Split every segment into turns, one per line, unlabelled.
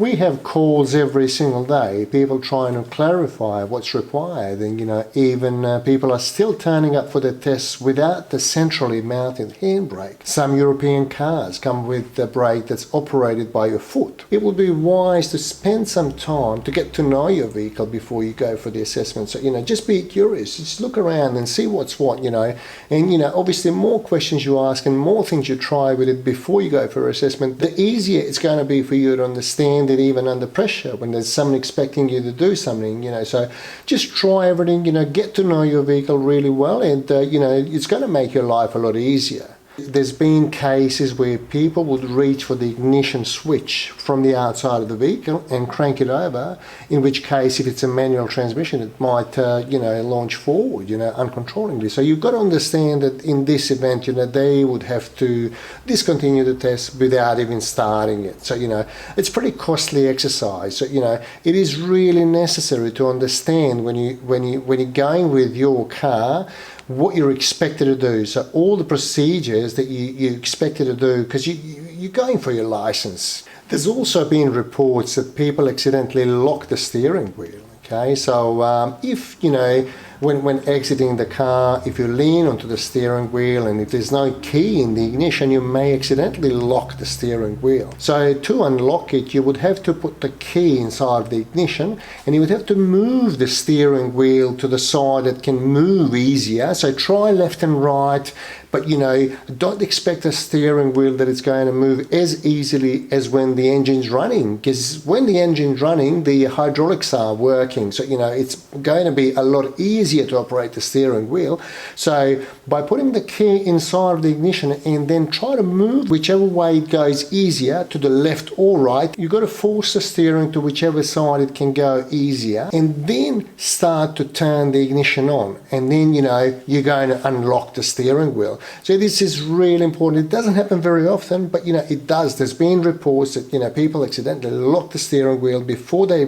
We have calls every single day, people trying to clarify what's required, and even people are still turning up for the tests without the centrally mounted handbrake. Some European cars come with the brake that's operated by your foot. It would be wise to spend some time to get to know your vehicle before you go for the assessment. So just be curious, just look around and see what's what, and obviously more questions you ask and more things you try with it before you go for assessment, the easier it's going to be for you to understand it even under pressure when there's someone expecting you to do something. So just try everything, get to know your vehicle really well, and it's going to make your life a lot easier. There's been cases where people would reach for the ignition switch from the outside of the vehicle and crank it over, in which case if it's a manual transmission it might launch forward uncontrollably. So you've got to understand that in this event they would have to discontinue the test without even starting it. So it's pretty costly exercise. So it is really necessary to understand when you're going with your car what you're expected to do. So all the procedures that you're expected to do, because you're going for your license. There's also been reports that people accidentally lock the steering wheel. Okay, so if when exiting the car, if you lean onto the steering wheel and if there's no key in the ignition, you may accidentally lock the steering wheel. So to unlock it, you would have to put the key inside the ignition, and you would have to move the steering wheel to the side that can move easier. So try left and right, but don't expect a steering wheel that it's going to move as easily as when the engine's running, because when the engine's running, the hydraulics are working. So it's going to be a lot easier to operate the steering wheel. So by putting the key inside of the ignition and then try to move whichever way it goes easier, to the left or right, you've got to force the steering to whichever side it can go easier, and then start to turn the ignition on, and then you're going to unlock the steering wheel. So this is really important. It doesn't happen very often, but it does. There's been reports that people accidentally lock the steering wheel before they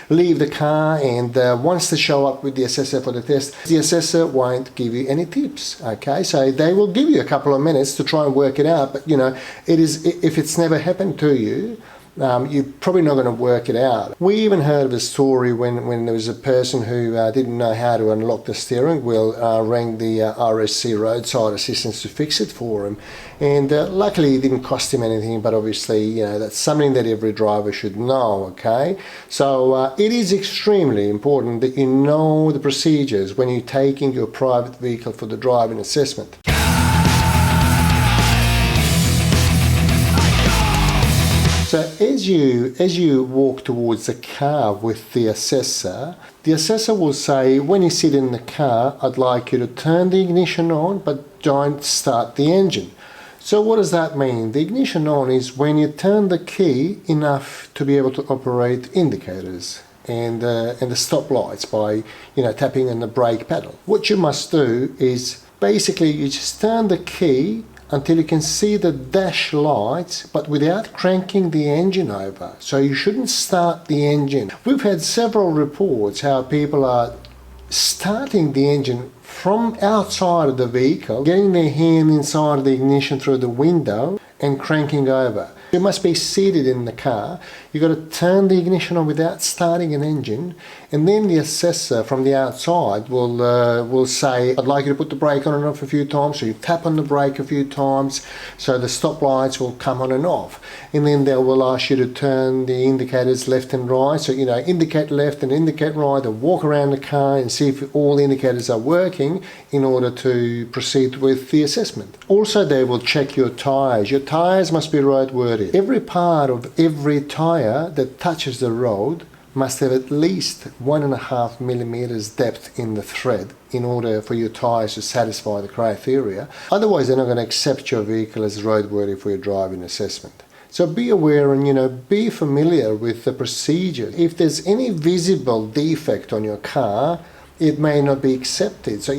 leave the car, and once they show up with the assessor for the test, the assessor won't give you any tips. Okay, so they will give you a couple of minutes to try and work it out, but it is, if it's never happened to you, you're probably not going to work it out. We even heard of a story when there was a person who didn't know how to unlock the steering wheel, rang the RSC roadside assistance to fix it for him, and luckily it didn't cost him anything, but obviously that's something that every driver should know. Okay, so it is extremely important that you know the procedures when you're taking your private vehicle for the driving assessment. So as you walk towards the car with the assessor will say, when you sit in the car, I'd like you to turn the ignition on, but don't start the engine. So what does that mean? The ignition on is when you turn the key enough to be able to operate indicators and the stop lights by tapping on the brake pedal. What you must do is basically you just turn the key until you can see the dash lights, but without cranking the engine over. So you shouldn't start the engine. We've had several reports how people are starting the engine from outside of the vehicle, getting their hand inside the ignition through the window and cranking over. You must be seated in the car. You've got to turn the ignition on without starting an engine, and then the assessor from the outside will say, I'd like you to put the brake on and off a few times. So you tap on the brake a few times, so the stop lights will come on and off. And then they will ask you to turn the indicators left and right. So indicate left and indicate right, and walk around the car and see if all the indicators are working in order to proceed with the assessment. Also, they will check your tyres. Your tyres must be roadworthy. Every part of every tyre that touches the road must have at least 1.5 millimeters depth in the thread in order for your tyres to satisfy the criteria. Otherwise, they're not going to accept your vehicle as roadworthy for your driving assessment. So be aware and be familiar with the procedure. If there's any visible defect on your car, it may not be accepted. So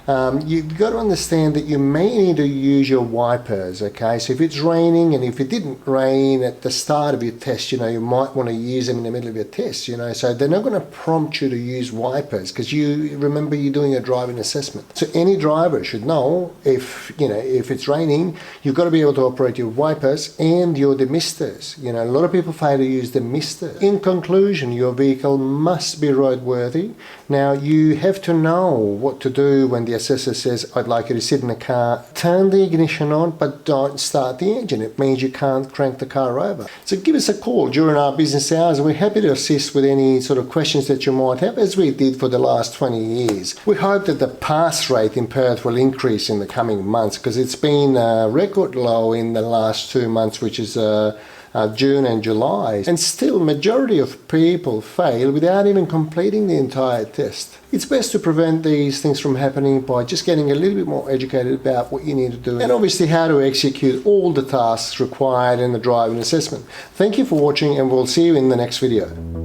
you've got to understand that you may need to use your wipers, okay? So if it's raining, and if it didn't rain at the start of your test, you might want to use them in the middle of your test, so they're not going to prompt you to use wipers, because remember you're doing a driving assessment. So any driver should know if it's raining, you've got to be able to operate your wipers and your demisters. A lot of people fail to use the mister. In conclusion, your vehicle must be roadworthy. Now, you have to know what to do when the assessor says, I'd like you to sit in the car, turn the ignition on, but don't start the engine. It means you can't crank the car over. So give us a call during our business hours. We're happy to assist with any sort of questions that you might have, as we did for the last 20 years. We hope that the pass rate in Perth will increase in the coming months, because it's been record low in the last 2 months, which is June and July, and still majority of people fail without even completing the entire test. It's best to prevent these things from happening by just getting a little bit more educated about what you need to do, and obviously how to execute all the tasks required in the driving assessment. Thank you for watching, and we'll see you in the next video.